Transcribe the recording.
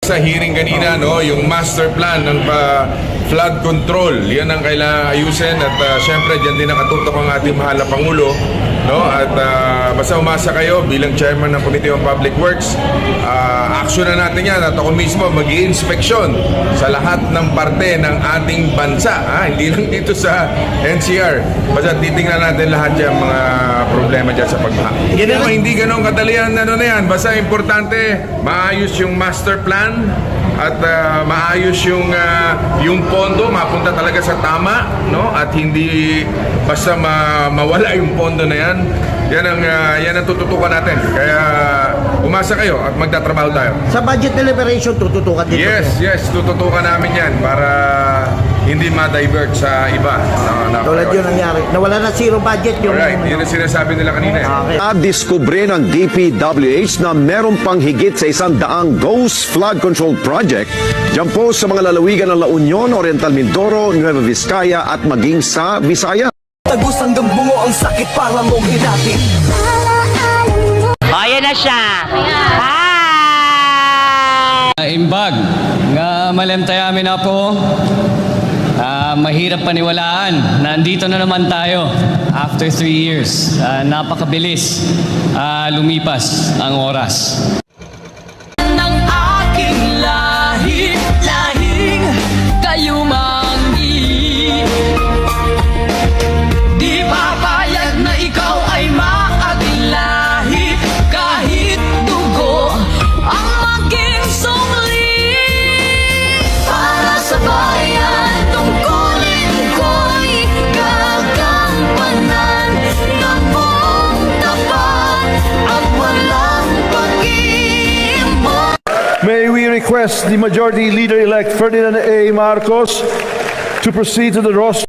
Sa hearing kanina, no, yung master plan ng flood control, yan ang kailangan ayusin at syempre diyan din nakatutok ang ating mahal na Pangulo, no? At basta umasa kayo bilang chairman ng Committee on Public Works, action na natin yan at ako mismo mag-i-inspeksyon sa lahat ng parte ng ating bansa, hindi lang dito sa NCR. Basta titingnan natin lahat yung mga problema dyan sa pagbaha. Hindi ganun kadalian ano na yan, basta importante maayos yung master plan at maayos yung pondo, mapunta talaga sa tama, no? At hindi basta mawala yung pondo na yan. Yan ang tututukan natin. Kaya umasa kayo at magtatrabaho tayo. Sa budget deliberation, tututukan dito. Yes, tututukan namin yan para hindi ma-divert sa iba. Tulad yun nangyari. Nawala na zero budget yung... Alright, yun ang sinasabi nila kanina. Okay. Nadiskubre ng DPWH na meron pang higit sa 100 ghost flood control project dyan po sa mga lalawigan ng La Union, Oriental Mindoro, Nueva Vizcaya at maging sa Visaya. Tagos hanggang bungo ang sakit para mong hinatid. Ayan na siya. Hi! Imbag nga malemtayami na po. Mahirap paniwalaan. Nandito na naman tayo after 3 years. Napakabilis lumipas ang oras. Ng aking lahi, lahing kayo mangi. Di papayag na ikaw ay maakilahi kahit dugo ang maging sungli. Para sa bayan, tungkulin ko'y gagampanan ng buong tapat at walang pag-iimbot. May we request the Majority Leader-elect Ferdinand A. Marcos to proceed to the rostrum.